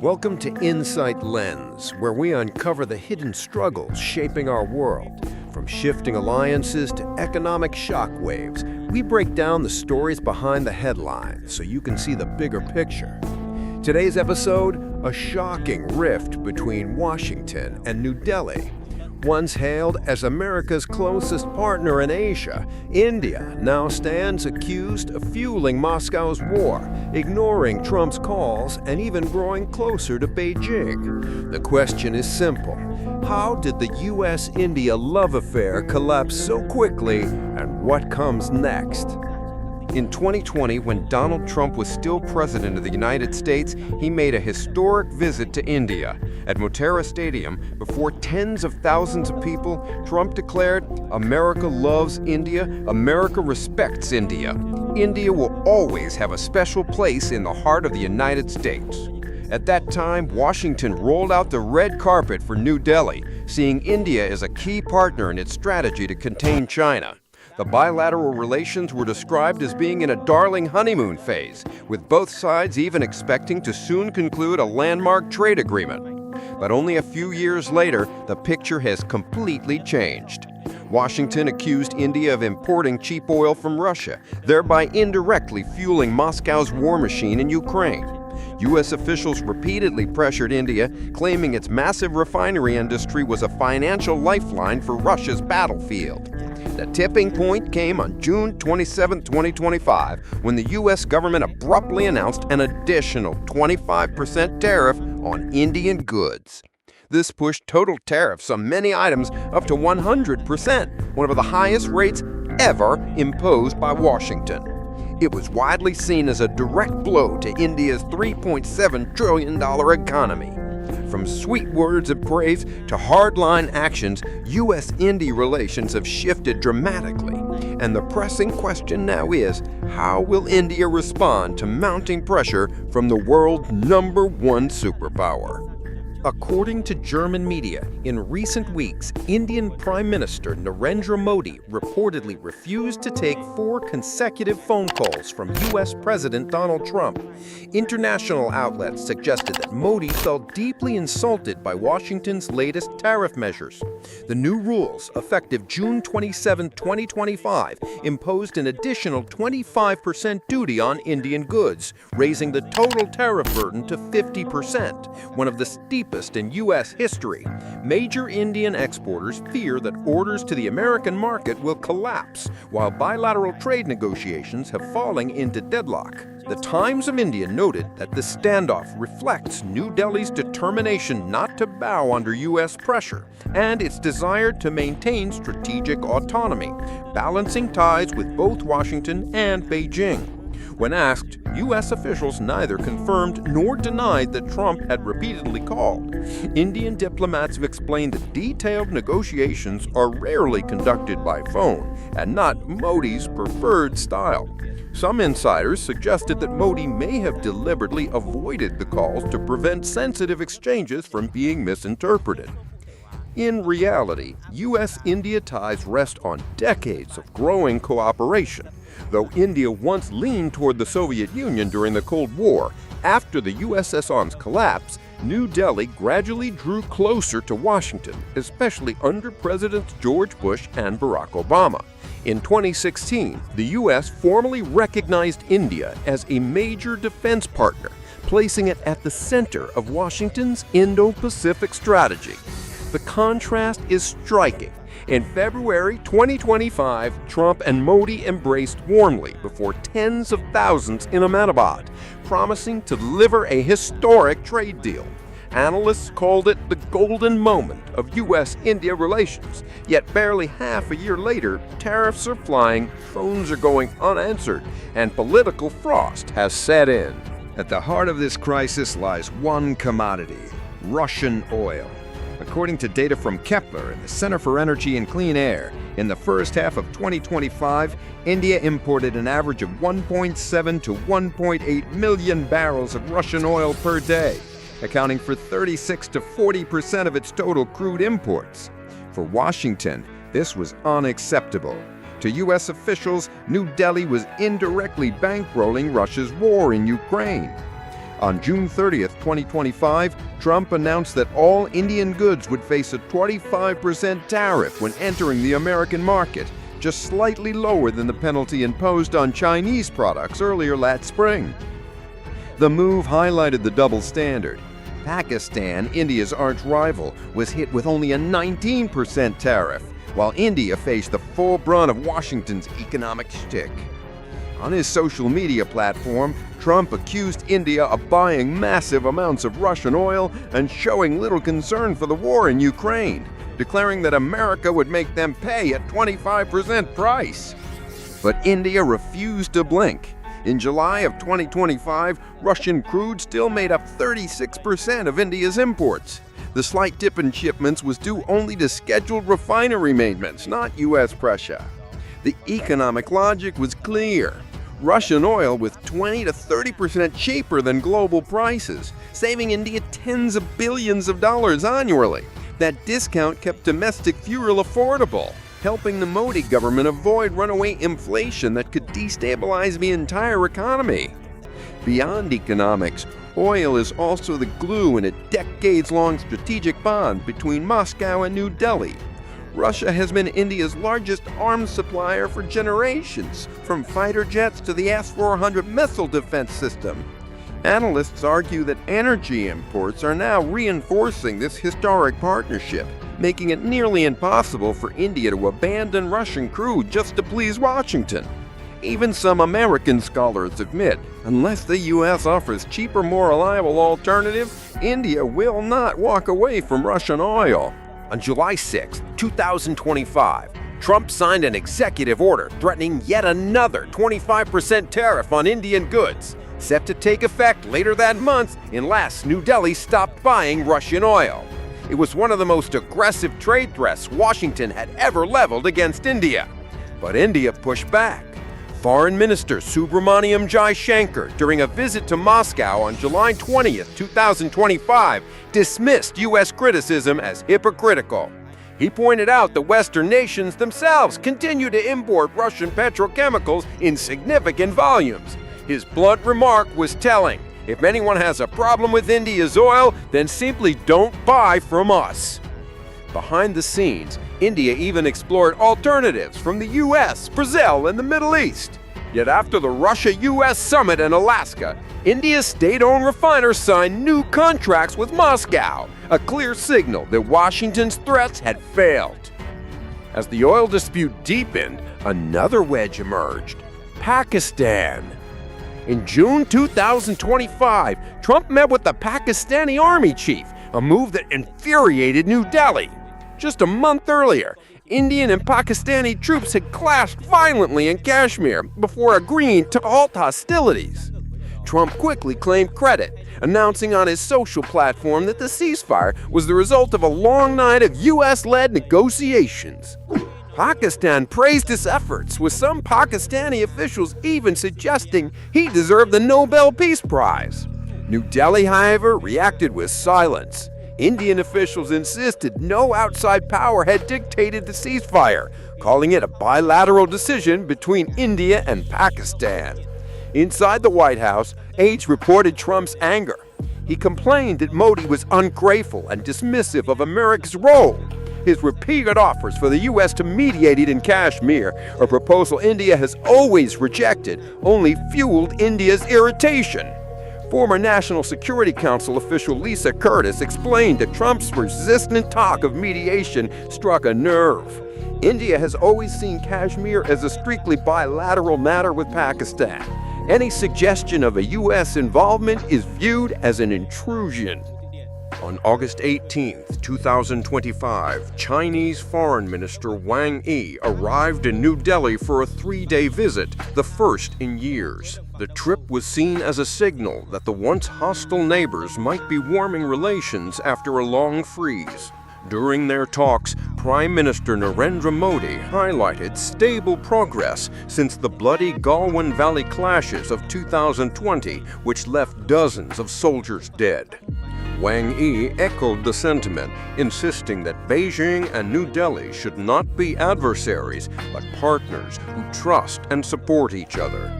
Welcome to Insight Lens, where we uncover the hidden struggles shaping our world. From shifting alliances to economic shockwaves, we break down the stories behind the headlines so you can see the bigger picture. Today's episode, a shocking rift between Washington and New Delhi. Once hailed as America's closest partner in Asia, India now stands accused of fueling Moscow's war, ignoring Trump's calls, and even growing closer to Beijing. The question is simple. How did the U.S.-India love affair collapse so quickly, and what comes next? In 2020, when Donald Trump was still president of the United States, he made a historic visit to India. At Motera Stadium, before tens of thousands of people, Trump declared, "America loves India, America respects India. India will always have a special place in the heart of the United States." At that time, Washington rolled out the red carpet for New Delhi, seeing India as a key partner in its strategy to contain China. The bilateral relations were described as being in a darling honeymoon phase, with both sides even expecting to soon conclude a landmark trade agreement. But only a few years later, the picture has completely changed. Washington accused India of importing cheap oil from Russia, thereby indirectly fueling Moscow's war machine in Ukraine. U.S. officials repeatedly pressured India, claiming its massive refinery industry was a financial lifeline for Russia's battlefield. The tipping point came on June 27, 2025, when the U.S. government abruptly announced an additional 25% tariff on Indian goods. This pushed total tariffs on many items up to 100%, one of the highest rates ever imposed by Washington. It was widely seen as a direct blow to India's $3.7 trillion economy. From sweet words of praise to hardline actions, U.S.-India relations have shifted dramatically. And the pressing question now is, how will India respond to mounting pressure from the world's #1 superpower? According to German media, in recent weeks, Indian Prime Minister Narendra Modi reportedly refused to take 4 consecutive phone calls from U.S. President Donald Trump. International outlets suggested that Modi felt deeply insulted by Washington's latest tariff measures. The new rules, effective June 27, 2025, imposed an additional 25% duty on Indian goods, raising the total tariff burden to 50%, one of the steepest in U.S. history. Major Indian exporters fear that orders to the American market will collapse, while bilateral trade negotiations have fallen into deadlock. The Times of India noted that the standoff reflects New Delhi's determination not to bow under U.S. pressure and its desire to maintain strategic autonomy, balancing ties with both Washington and Beijing. When asked, U.S. officials neither confirmed nor denied that Trump had repeatedly called. Indian diplomats have explained that detailed negotiations are rarely conducted by phone and not Modi's preferred style. Some insiders suggested that Modi may have deliberately avoided the calls to prevent sensitive exchanges from being misinterpreted. In reality, U.S.-India ties rest on decades of growing cooperation. Though India once leaned toward the Soviet Union during the Cold War, after the USSR's collapse, New Delhi gradually drew closer to Washington, especially under Presidents George Bush and Barack Obama. In 2016, the U.S. formally recognized India as a major defense partner, placing it at the center of Washington's Indo-Pacific strategy. The contrast is striking. In February 2025, Trump and Modi embraced warmly before tens of thousands in Ahmedabad, promising to deliver a historic trade deal. Analysts called it the golden moment of U.S.-India relations. Yet barely half a year later, tariffs are flying, phones are going unanswered, and political frost has set in. At the heart of this crisis lies one commodity: Russian oil. According to data from Kepler and the Center for Energy and Clean Air, in the first half of 2025, India imported an average of 1.7 to 1.8 million barrels of Russian oil per day, accounting for 36 to 40% of its total crude imports. For Washington, this was unacceptable. To U.S. officials, New Delhi was indirectly bankrolling Russia's war in Ukraine. On June 30th, 2025, Trump announced that all Indian goods would face a 25% tariff when entering the American market, just slightly lower than the penalty imposed on Chinese products earlier last spring. The move highlighted the double standard. Pakistan, India's arch rival, was hit with only a 19% tariff, while India faced the full brunt of Washington's economic shtick. On his social media platform, Trump accused India of buying massive amounts of Russian oil and showing little concern for the war in Ukraine, declaring that America would make them pay a 25% price. But India refused to blink. In July of 2025, Russian crude still made up 36% of India's imports. The slight dip in shipments was due only to scheduled refinery maintenance, not U.S. pressure. The economic logic was clear. Russian oil was 20 to 30% cheaper than global prices, saving India tens of billions of dollars annually. That discount kept domestic fuel affordable, helping the Modi government avoid runaway inflation that could destabilize the entire economy. Beyond economics, oil is also the glue in a decades-long strategic bond between Moscow and New Delhi. Russia has been India's largest arms supplier for generations, from fighter jets to the S-400 missile defense system. Analysts argue that energy imports are now reinforcing this historic partnership, making it nearly impossible for India to abandon Russian crude just to please Washington. Even some American scholars admit, unless the U.S. offers cheaper, more reliable alternative, India will not walk away from Russian oil. On July 6, 2025, Trump signed an executive order threatening yet another 25% tariff on Indian goods, set to take effect later that month unless New Delhi stopped buying Russian oil. It was one of the most aggressive trade threats Washington had ever leveled against India. But India pushed back. Foreign Minister Subramaniam Jaishankar, during a visit to Moscow on July 20, 2025, dismissed U.S. criticism as hypocritical. He pointed out that Western nations themselves continue to import Russian petrochemicals in significant volumes. His blunt remark was telling. If anyone has a problem with India's oil, then simply don't buy from us. Behind the scenes, India even explored alternatives from the U.S., Brazil, and the Middle East. Yet after the Russia-U.S. summit in Alaska, India's state-owned refiners signed new contracts with Moscow, a clear signal that Washington's threats had failed. As the oil dispute deepened, another wedge emerged: Pakistan. In June 2025, Trump met with the Pakistani army chief, a move that infuriated New Delhi. Just a month earlier, Indian and Pakistani troops had clashed violently in Kashmir before agreeing to halt hostilities. Trump quickly claimed credit, announcing on his social platform that the ceasefire was the result of a long night of U.S.-led negotiations. Pakistan praised his efforts, with some Pakistani officials even suggesting he deserved the Nobel Peace Prize. New Delhi, however, reacted with silence. Indian officials insisted no outside power had dictated the ceasefire, calling it a bilateral decision between India and Pakistan. Inside the White House, aides reported Trump's anger. He complained that Modi was ungrateful and dismissive of America's role. His repeated offers for the U.S. to mediate in Kashmir, a proposal India has always rejected, only fueled India's irritation. Former National Security Council official Lisa Curtis explained that Trump's resistant talk of mediation struck a nerve. India has always seen Kashmir as a strictly bilateral matter with Pakistan. Any suggestion of a U.S. involvement is viewed as an intrusion. On August 18, 2025, Chinese Foreign Minister Wang Yi arrived in New Delhi for a 3-day visit, the first in years. The trip was seen as a signal that the once hostile neighbors might be warming relations after a long freeze. During their talks, Prime Minister Narendra Modi highlighted stable progress since the bloody Galwan Valley clashes of 2020, which left dozens of soldiers dead. Wang Yi echoed the sentiment, insisting that Beijing and New Delhi should not be adversaries, but partners who trust and support each other.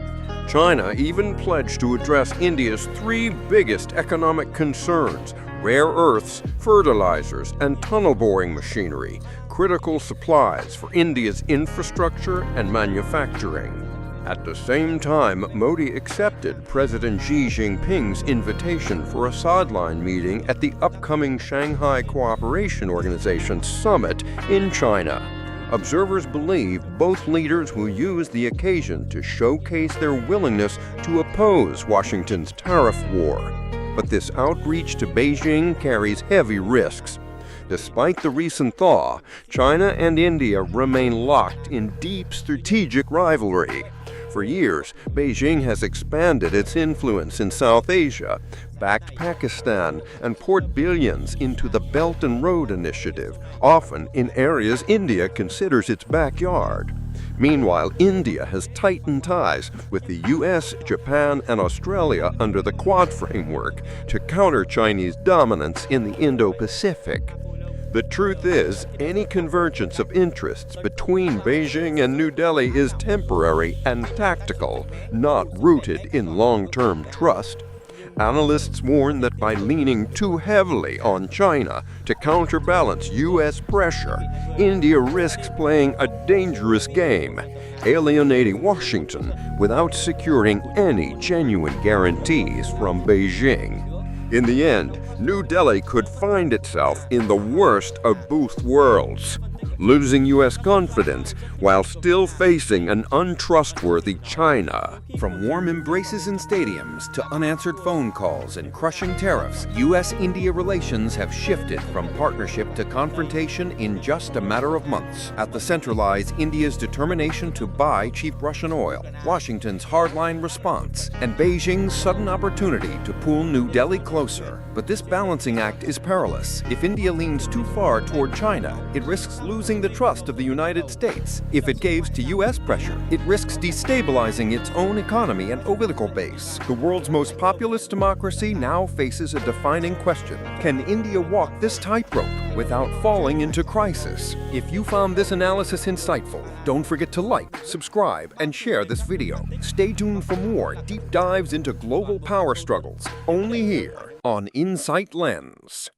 China even pledged to address India's three biggest economic concerns: rare earths, fertilizers, and tunnel boring machinery, critical supplies for India's infrastructure and manufacturing. At the same time, Modi accepted President Xi Jinping's invitation for a sideline meeting at the upcoming Shanghai Cooperation Organization summit in China. Observers believe both leaders will use the occasion to showcase their willingness to oppose Washington's tariff war. But this outreach to Beijing carries heavy risks. Despite the recent thaw, China and India remain locked in deep strategic rivalry. For years, Beijing has expanded its influence in South Asia, backed Pakistan, and poured billions into the Belt and Road Initiative, often in areas India considers its backyard. Meanwhile, India has tightened ties with the US, Japan, and Australia under the Quad framework to counter Chinese dominance in the Indo-Pacific. The truth is, any convergence of interests between Beijing and New Delhi is temporary and tactical, not rooted in long-term trust. Analysts warn that by leaning too heavily on China to counterbalance U.S. pressure, India risks playing a dangerous game, alienating Washington without securing any genuine guarantees from Beijing. In the end, New Delhi could find itself in the worst of both worlds, losing U.S. confidence while still facing an untrustworthy China. From warm embraces in stadiums to unanswered phone calls and crushing tariffs, U.S.-India relations have shifted from partnership to confrontation in just a matter of months. At the center lies India's determination to buy cheap Russian oil, Washington's hardline response, and Beijing's sudden opportunity to pull New Delhi closer. But this balancing act is perilous. If India leans too far toward China, it risks losing the trust of the United States. If it caves to U.S. pressure, it risks destabilizing its own economy and political base. The world's most populous democracy now faces a defining question. Can India walk this tightrope without falling into crisis? If you found this analysis insightful, don't forget to like, subscribe, and share this video. Stay tuned for more deep dives into global power struggles, only here on Insight Lens.